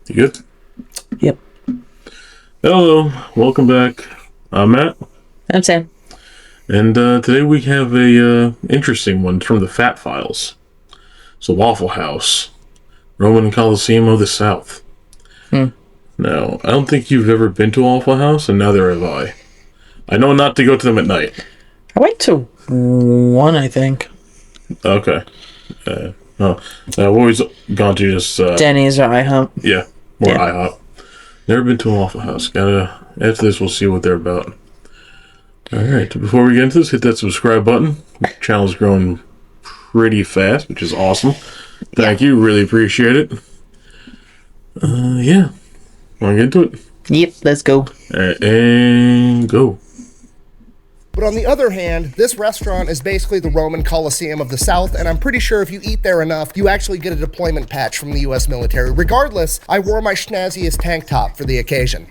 You good? Yep. Hello, welcome back. I'm Matt. I'm Sam. And today we have a interesting one from the Fat Files. So Waffle House, Roman Colosseum of the South. Now, I don't think you've ever been to Waffle House, and neither have I. I know not to go to them at night. I went to one, I think. Okay. I've always gone to just... Denny's or IHOP. Yeah, or IHOP. Never been to a Waffle House. After this, we'll see what they're about. Alright, before we get into this, hit that subscribe button. The channel's growing pretty fast, which is awesome. Thank you, really appreciate it. Yeah. Want to get into it? Yep, let's go. Alright, and go. But on the other hand, this restaurant is basically the Roman Colosseum of the South, and I'm pretty sure if you eat there enough, you actually get a deployment patch from the US military. Regardless, I wore my schnazziest tank top for the occasion.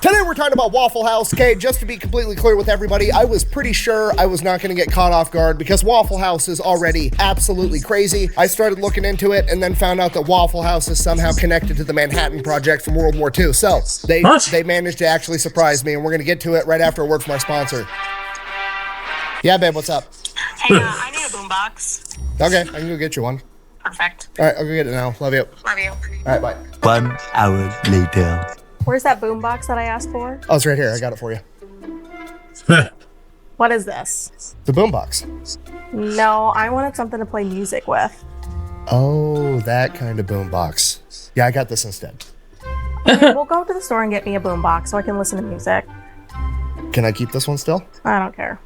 Today we're talking about Waffle House. Okay, just to be completely clear with everybody, I was pretty sure I was not going to get caught off guard because Waffle House is already absolutely crazy. I started looking into it and then found out that Waffle House is somehow connected to the Manhattan Project from World War II. So they managed to actually surprise me, and we're going to get to it right after a word from our sponsor. Yeah, babe, what's up? Hey, I need a boombox. Okay, I can go get you one. Perfect. All right, I'll go get it now. Love you. Love you. All right, bye. 1 hour later. Where's that boombox that I asked for? Oh, it's right here. I got it for you. What is this? The boombox. No, I wanted something to play music with. Oh, that kind of boombox. Yeah, I got this instead. Okay, we'll go to the store and get me a boombox so I can listen to music. Can I keep this one still? I don't care.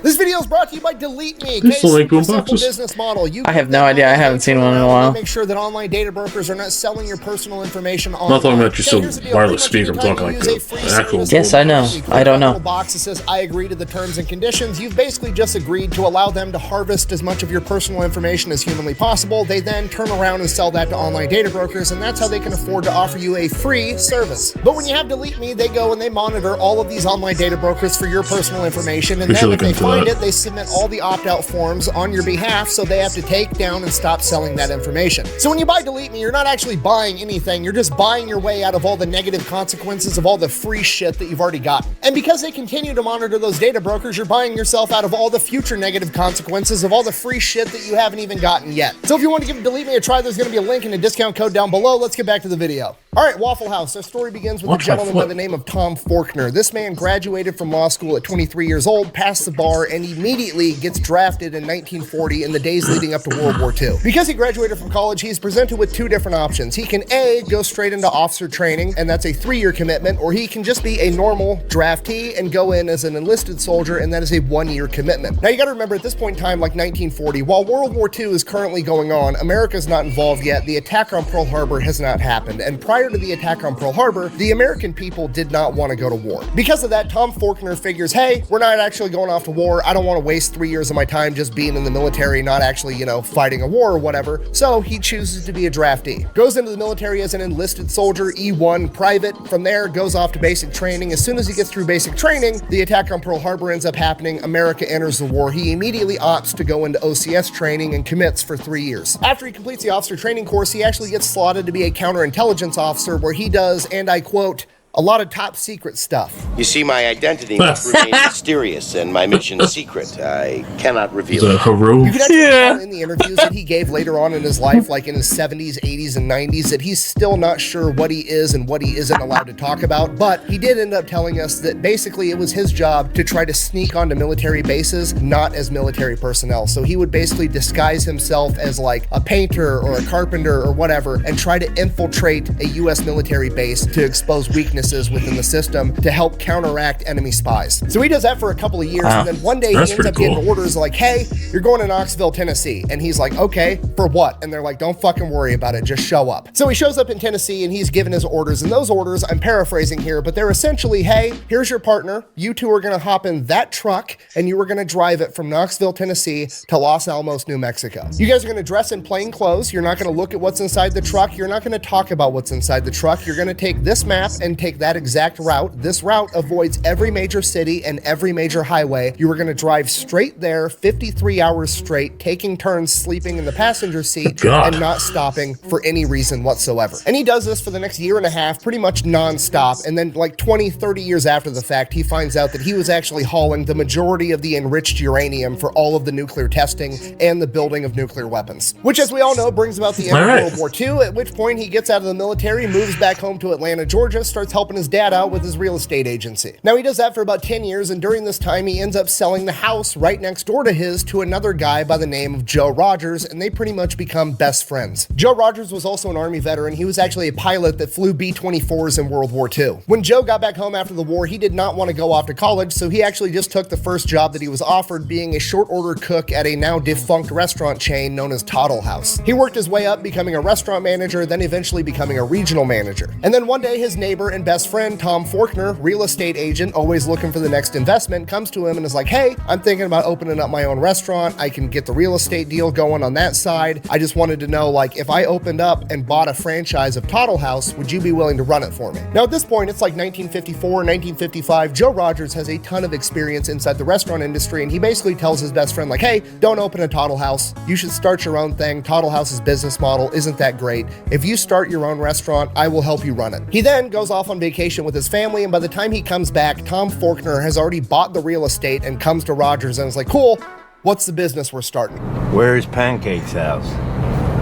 This video is brought to you by Delete Me. You still like Super boomboxes? simple business model. I have no idea. I haven't seen one in a while. Make sure that online data brokers are not selling your personal information online. I'm not talking about just Okay, a here's the deal. wireless Pretty speaker. I'm much talking anytime like you use a free the actual... service, Yes, I know. you click I don't on a know. little box that says I agree to the terms and conditions. You've basically just agreed to allow them to harvest as much of your personal information as humanly possible. They then turn around and sell that to online data brokers, and that's how they can afford to offer you a free service. But when you have Delete Me, they go and they monitor all of these online data brokers for your personal information, and then if they find it, they submit all the opt-out forms on your behalf, so they have to take down and stop selling that information. So when you buy Delete Me, you're not actually buying anything, you're just buying your way out of all the negative consequences of all the free shit that you've already gotten. And because they continue to monitor those data brokers, you're buying yourself out of all the future negative consequences of all the free shit that you haven't even gotten yet. So if you want to give Delete Me a try, there's going to be a link and a discount code down below. Let's get back to the video. All right, Waffle House. Our story begins with a gentleman by the name of Tom Faulkner. This man graduated from law school at 23 years old, passed the bar, and immediately gets drafted in 1940 in the days leading up to World War II. Because he graduated from college, he's presented with two different options. He can A, go straight into officer training, and that's a 3-year commitment, or he can just be a normal draftee and go in as an enlisted soldier, and that is a 1-year commitment. Now you gotta remember, at this point in time, like 1940, while World War II is currently going on, America's not involved yet. The attack on Pearl Harbor has not happened, and prior to the attack on Pearl Harbor, the American people did not want to go to war. Because of that, Tom Faulkner figures, hey, we're not actually going off to war. I don't want to waste 3 years of my time just being in the military, not actually, fighting a war or whatever. So he chooses to be a draftee. Goes into the military as an enlisted soldier, E1 private. From there, goes off to basic training. As soon as he gets through basic training, the attack on Pearl Harbor ends up happening. America enters the war. He immediately opts to go into OCS training and commits for 3 years. After he completes the officer training course, he actually gets slotted to be a counterintelligence officer, where he does, and I quote, a lot of top secret stuff. You see, my identity must remain mysterious and my mission secret. I cannot reveal it. You can actually tell in the interviews that he gave later on in his life, like in his 70s, 80s, and 90s, that he's still not sure what he is and what he isn't allowed to talk about. But he did end up telling us that basically it was his job to try to sneak onto military bases, not as military personnel. So he would basically disguise himself as like a painter or a carpenter or whatever, and try to infiltrate a US military base to expose weaknesses within the system to help counteract enemy spies. So he does that for a couple of years, and then one day he ends up getting orders like, hey, you're going to Knoxville, Tennessee. And he's like, okay, for what? And they're like, don't fucking worry about it, just show up. So he shows up in Tennessee and he's given his orders, and those orders, I'm paraphrasing here, but they're essentially, hey, here's your partner. You two are gonna hop in that truck and you are gonna drive it from Knoxville, Tennessee to Los Alamos, New Mexico. You guys are gonna dress in plain clothes. You're not gonna look at what's inside the truck. You're not gonna talk about what's inside the truck. You're gonna take this map and take take that exact route. This route avoids every major city and every major highway. You were going to drive straight there 53 hours straight, taking turns sleeping in the passenger seat and not stopping for any reason whatsoever. And he does this for the next year and a half, pretty much non-stop. And then like 20, 30 years after the fact, he finds out that he was actually hauling the majority of the enriched uranium for all of the nuclear testing and the building of nuclear weapons. Which, as we all know, brings about the end of World War II, at which point he gets out of the military, moves back home to Atlanta, Georgia, starts helping his dad out with his real estate agency. Now, he does that for about 10 years, and during this time, he ends up selling the house right next door to his to another guy by the name of Joe Rogers, and they pretty much become best friends. Joe Rogers was also an Army veteran. He was actually a pilot that flew B-24s in World War II. When Joe got back home after the war, he did not want to go off to college, so he actually just took the first job that he was offered, being a short order cook at a now defunct restaurant chain known as Toddle House. He worked his way up, becoming a restaurant manager, then eventually becoming a regional manager. And then one day, his neighbor and best friend, Tom Faulkner, real estate agent, always looking for the next investment, comes to him and is like, hey, I'm thinking about opening up my own restaurant. I can get the real estate deal going on that side. I just wanted to know, like, if I opened up and bought a franchise of Toddle House, would you be willing to run it for me? Now, at this point, it's like 1954, 1955. Joe Rogers has a ton of experience inside the restaurant industry, and he basically tells his best friend, like, hey, don't open a Toddle House. You should start your own thing. Toddle House's business model isn't that great. If you start your own restaurant, I will help you run it. He then goes off on vacation with his family, and by the time he comes back, Tom Faulkner has already bought the real estate and comes to Rogers and is like, cool, what's the business we're starting? Where's Pancake's house?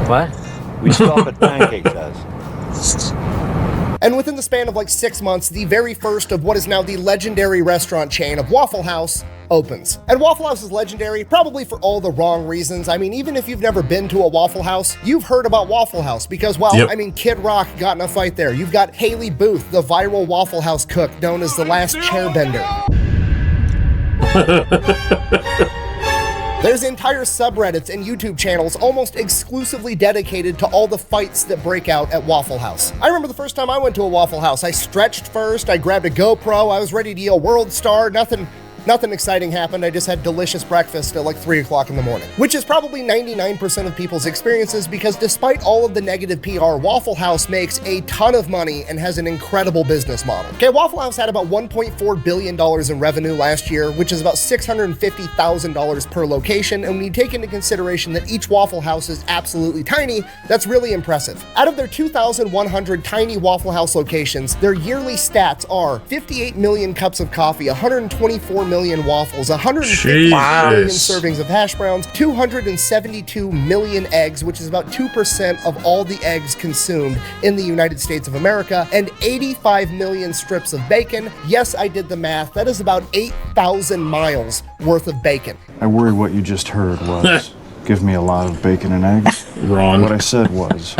What? We stop at Pancake's house. And within the span of like 6 months, the very first of what is now the legendary restaurant chain of Waffle House opens. And Waffle House is legendary, probably for all the wrong reasons. I mean, even if you've never been to a Waffle House, you've heard about Waffle House because, well, I mean, Kid Rock got in a fight there. You've got Haley Booth, the viral Waffle House cook known as the last chairbender. There's entire subreddits and YouTube channels almost exclusively dedicated to all the fights that break out at Waffle House. I remember the first time I went to a Waffle House, I stretched first, I grabbed a GoPro, I was ready to yell World Star, Nothing exciting happened. I just had delicious breakfast at like 3 o'clock in the morning, which is probably 99% of people's experiences because despite all of the negative PR, Waffle House makes a ton of money and has an incredible business model. Okay, Waffle House had about $1.4 billion in revenue last year, which is about $650,000 per location. And when you take into consideration that each Waffle House is absolutely tiny, that's really impressive. Out of their 2,100 tiny Waffle House locations, their yearly stats are 58 million cups of coffee, 124 million waffles, 150 million servings of hash browns, 272 million eggs, which is about 2% of all the eggs consumed in the United States of America, and 85 million strips of bacon. Yes, I did the math. That is about 8,000 miles worth of bacon. I worry what you just heard was, give me a lot of bacon and eggs. Wrong. What I said was,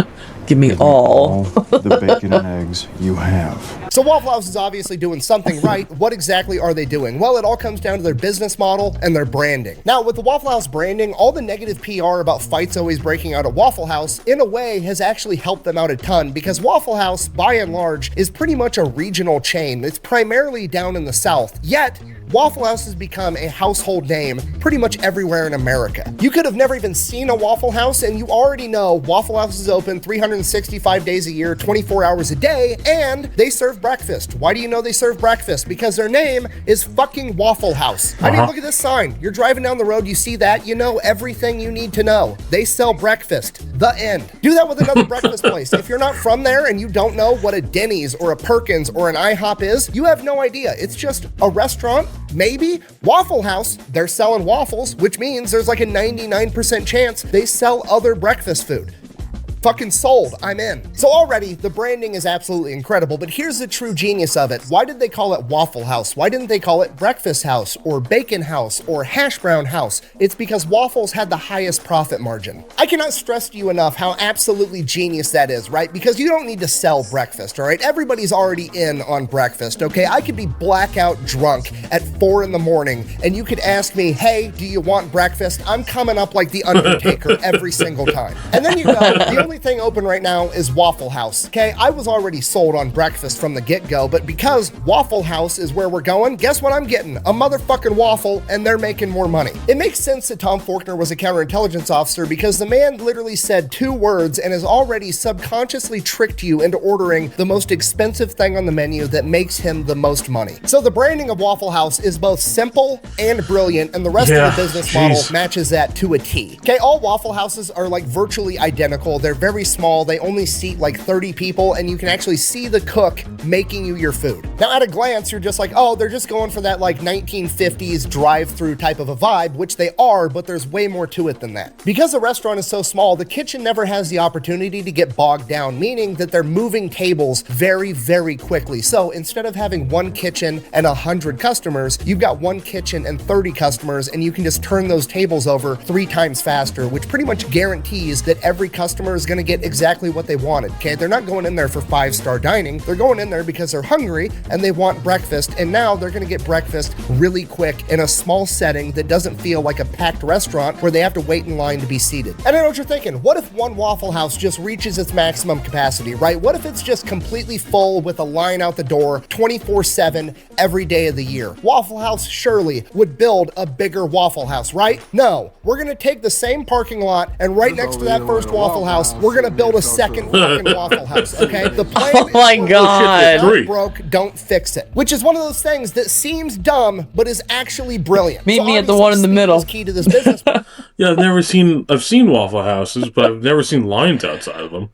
Give me all the bacon and eggs you have. So Waffle House is obviously doing something right. What exactly are they doing? Well, it all comes down to their business model and their branding. Now, with the Waffle House branding, all the negative PR about fights always breaking out at Waffle House, in a way, has actually helped them out a ton because Waffle House, by and large, is pretty much a regional chain. It's primarily down in the South. Yet, Waffle House has become a household name pretty much everywhere in America. You could have never even seen a Waffle House, and you already know Waffle House is open 365 days a year, 24 hours a day, and they serve breakfast. Why do you know they serve breakfast? Because their name is fucking Waffle House. I mean, look at this sign. You're driving down the road, you see that, you know everything you need to know. They sell breakfast. The end. Do that with another breakfast place. If you're not from there and you don't know what a Denny's or a Perkins or an IHOP is, you have no idea. It's just a restaurant. Maybe. Waffle House, they're selling waffles, which means there's like a 99% chance they sell other breakfast food. Fucking sold. I'm in. So already, the branding is absolutely incredible, but here's the true genius of it. Why did they call it Waffle House? Why didn't they call it Breakfast House or Bacon House or Hash Brown House? It's because waffles had the highest profit margin. I cannot stress to you enough how absolutely genius that is, right? Because you don't need to sell breakfast, all right? Everybody's already in on breakfast, okay? I could be blackout drunk at 4 in the morning and you could ask me, hey, do you want breakfast? I'm coming up like the Undertaker every single time. And then you go, the only only thing open right now is Waffle House. Okay, I was already sold on breakfast from the get-go, but because Waffle House is where we're going, guess what I'm getting? A motherfucking waffle, and they're making more money. It makes sense that Tom Faulkner was a counterintelligence officer because the man literally said 2 words and has already subconsciously tricked you into ordering the most expensive thing on the menu that makes him the most money. So the branding of Waffle House is both simple and brilliant, and the rest of the business model matches that to a T. Okay, all Waffle Houses are like virtually identical. They're very small. They only seat like 30 people, and you can actually see the cook making you your food. Now, at a glance, you're just like, oh, they're just going for that like 1950s drive-through type of a vibe, which they are, but there's way more to it than that. Because the restaurant is so small, the kitchen never has the opportunity to get bogged down, meaning that they're moving tables very, very quickly. So instead of having one kitchen and 100 customers, you've got one kitchen and 30 customers, and you can just turn those tables over 3 times faster, which pretty much guarantees that every customer is going to get exactly what they wanted. Okay, they're not going in there for 5-star dining. They're going in there because they're hungry and they want breakfast, and now they're going to get breakfast really quick in a small setting that doesn't feel like a packed restaurant where they have to wait in line to be seated. And I know what you're thinking. What if one Waffle House just reaches its maximum capacity, right? What if it's just completely full with a line out the door 24/7 every day of the year? Waffle House surely would build a bigger Waffle House, right? No, we're going to take the same parking lot, and right next to that first Waffle House, we're going to build a second fucking Waffle House, okay? The plan Oh my God. not broke, don't fix it. Which is one of those things that seems dumb, but is actually brilliant. Meet me at the one in the middle. Is key to this business. Yeah, I've seen Waffle Houses, but I've never seen lines outside of them.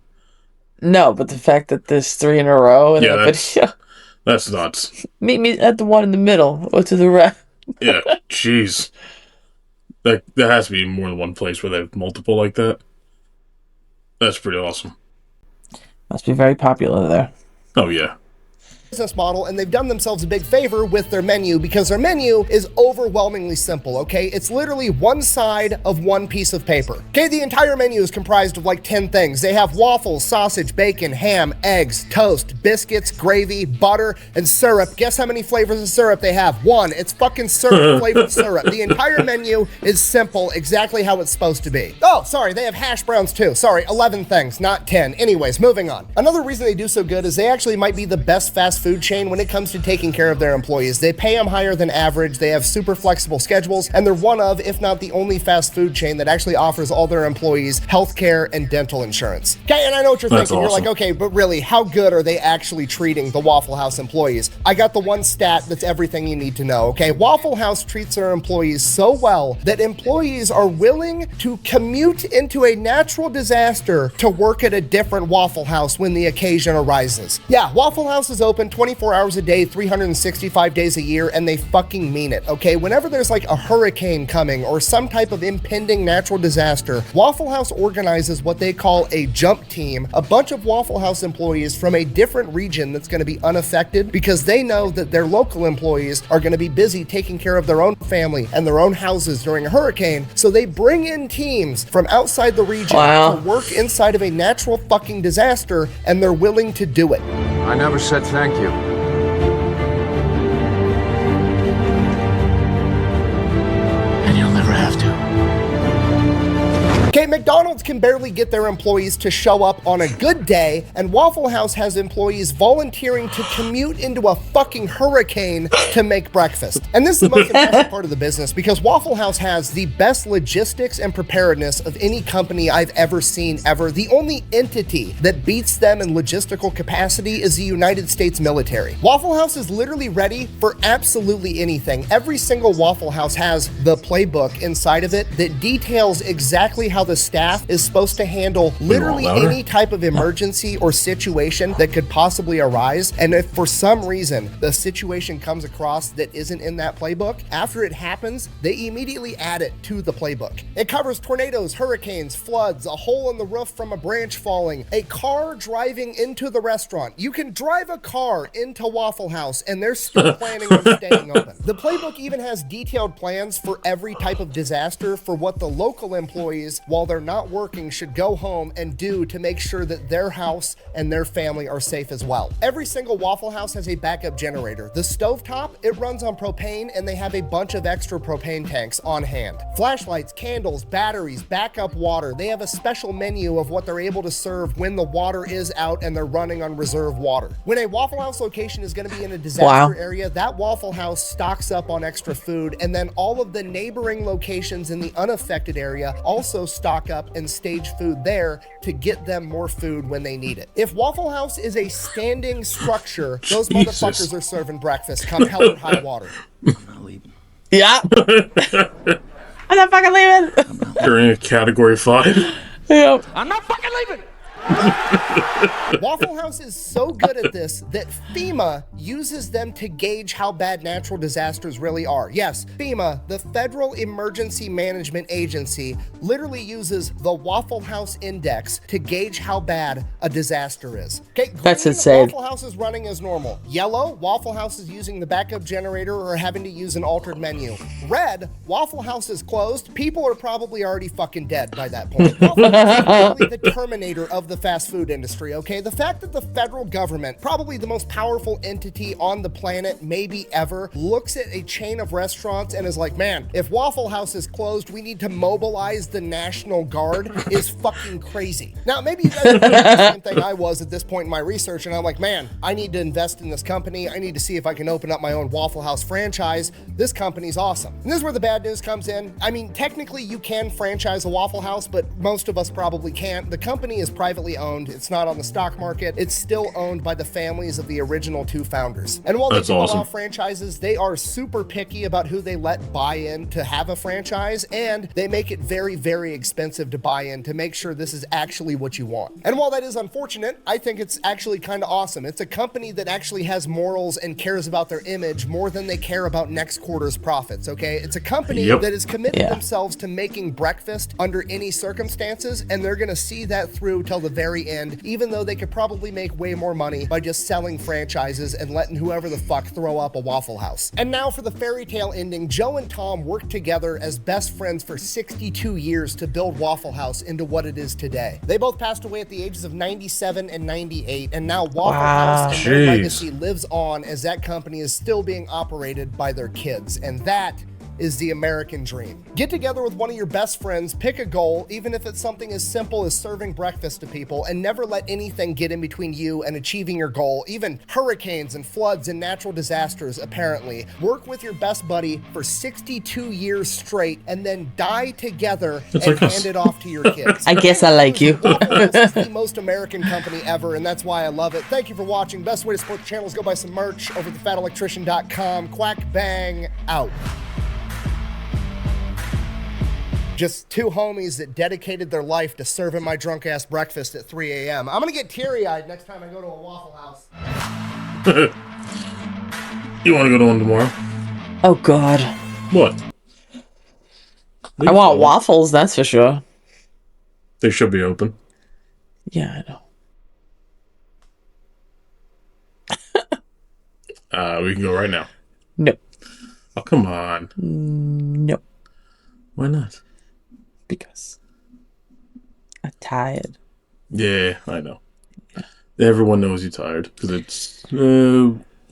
No, but the fact that there's 3 in a row in the video. That's nuts. Meet me at the one in the middle, or to the right. Yeah, jeez. There has to be more than one place where they have multiple like that. That's pretty awesome. Must be very popular there. Oh, yeah. Business model, and they've done themselves a big favor with their menu because their menu is overwhelmingly simple, okay? It's literally one side of one piece of paper. Okay, the entire menu is comprised of like 10 things. They have waffles, sausage, bacon, ham, eggs, toast, biscuits, gravy, butter, and syrup. Guess how many flavors of syrup they have? 1. It's fucking syrup flavored syrup. The entire menu is simple, exactly how it's supposed to be. Oh, sorry, they have hash browns too. Sorry, 11 things, not 10. Anyways, moving on. Another reason they do so good is they actually might be the best fast food chain when it comes to taking care of their employees. They pay them higher than average, they have super flexible schedules, and they're one of, if not the only fast food chain that actually offers all their employees healthcare and dental insurance. Okay, and I know what you're thinking. You're like, okay, but really, how good are they actually treating the Waffle House employees? I got the one stat that's everything you need to know, okay? Waffle House treats their employees so well that employees are willing to commute into a natural disaster to work at a different Waffle House when the occasion arises. Yeah, Waffle House is open 24 hours a day, 365 days a year, and they fucking mean it, okay? Whenever there's like a hurricane coming or some type of impending natural disaster, Waffle House organizes what they call a jump team, a bunch of Waffle House employees from a different region that's going to be unaffected because they know that their local employees are going to be busy taking care of their own family and their own houses during a hurricane, so they bring in teams from outside the region to work inside of a natural fucking disaster, and they're willing to do it. I never said thank you. And you'll never have to. Okay, McDonald's can barely get their employees to show up on a good day, and Waffle House has employees volunteering to commute into a fucking hurricane to make breakfast. And this is the most impressive part of the business because Waffle House has the best logistics and preparedness of any company I've ever seen ever. The only entity that beats them in logistical capacity is the United States military. Waffle House is literally ready for absolutely anything. Every single Waffle House has the playbook inside of it that details exactly how the staff is supposed to handle literally any type of emergency or situation that could possibly arise. And if for some reason the situation comes across that isn't in that playbook, after it happens, they immediately add it to the playbook. It covers tornadoes, hurricanes, floods, a hole in the roof from a branch falling, a car driving into the restaurant. You can drive a car into Waffle House and they're still planning on staying open. The playbook even has detailed plans for every type of disaster for what the local employees, while while they're not working should go home and do to make sure that their house and their family are safe as well. Every single Waffle House has a backup generator. The stovetop, it runs on propane, and they have a bunch of extra propane tanks on hand. Flashlights, candles, batteries, backup water. They have a special menu of what they're able to serve when the water is out and they're running on reserve water. When a Waffle House location is going to be in a disaster area, that Waffle House stocks up on extra food, and then all of the neighboring locations in the unaffected area also stock up and stage food there to get them more food when they need it. If Waffle House is a standing structure, those motherfuckers are serving breakfast come hell or high water. I'm not leaving. Yeah. I'm not fucking leaving. You're in a category 5. Yep. I'm not fucking leaving. Waffle House is so good at this that FEMA uses them to gauge how bad natural disasters really are. Yes, FEMA, the Federal Emergency Management Agency, literally uses the Waffle House Index to gauge how bad a disaster is. Okay, green, that's insane. Waffle House is running as normal. Yellow, Waffle House is using the backup generator or having to use an altered menu. Red, Waffle House is closed. People are probably already fucking dead by that point. Waffle House is literally the Terminator of the fast food industry, okay? The fact that the federal government, probably the most powerful entity on the planet, maybe ever, looks at a chain of restaurants and is like, man, if Waffle House is closed, we need to mobilize the National Guard is fucking crazy. Now, maybe you guys are doing the same thing I was at this point in my research, and I'm like, man, I need to invest in this company. I need to see if I can open up my own Waffle House franchise. This company's awesome. And this is where the bad news comes in. I mean, technically you can franchise a Waffle House, but most of us probably can't. The company is privately owned. It's not on the stock market. It's still owned by the families of the original 2 founders. And while they do allow franchises, they are super picky about who they let buy in to have a franchise, and they make it very, very expensive to buy in to make sure this is actually what you want. And while that is unfortunate, I think it's actually kind of awesome. It's a company that actually has morals and cares about their image more than they care about next quarter's profits, okay? It's a company that is committed themselves to making breakfast under any circumstances, and they're gonna see that through till the very end, even though they could probably make way more money by just selling franchises and letting whoever the fuck throw up a Waffle House. And now for the fairy tale ending, Joe and Tom worked together as best friends for 62 years to build Waffle House into what it is today. They both passed away at the ages of 97 and 98, and now Waffle House and their legacy lives on as that company is still being operated by their kids, and that is the American dream. Get together with one of your best friends, pick a goal, even if it's something as simple as serving breakfast to people, and never let anything get in between you and achieving your goal, even hurricanes and floods and natural disasters, apparently. Work with your best buddy for 62 years straight, and then die together and hand it off to your kids. I guess I like you. This is the most American company ever, and that's why I love it. Thank you for watching. Best way to support the channel is go buy some merch over at thefatelectrician.com. Quack bang out. Just 2 homies that dedicated their life to serving my drunk ass breakfast at 3 a.m. I'm gonna get teary-eyed next time I go to a Waffle House. You want to go to one tomorrow? Oh God. What? I want waffles, that's for sure. They should be open. Yeah, I know. We can go right now. Nope. Oh, come on. Nope. Why not? Because I'm tired. Yeah, I know. Everyone knows you're tired because it's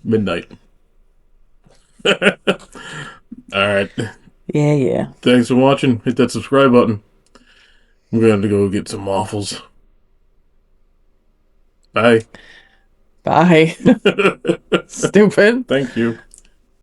midnight. Alright. Yeah. Thanks for watching. Hit that subscribe button. We're going to go get some waffles. Bye. Bye. Stupid. Thank you.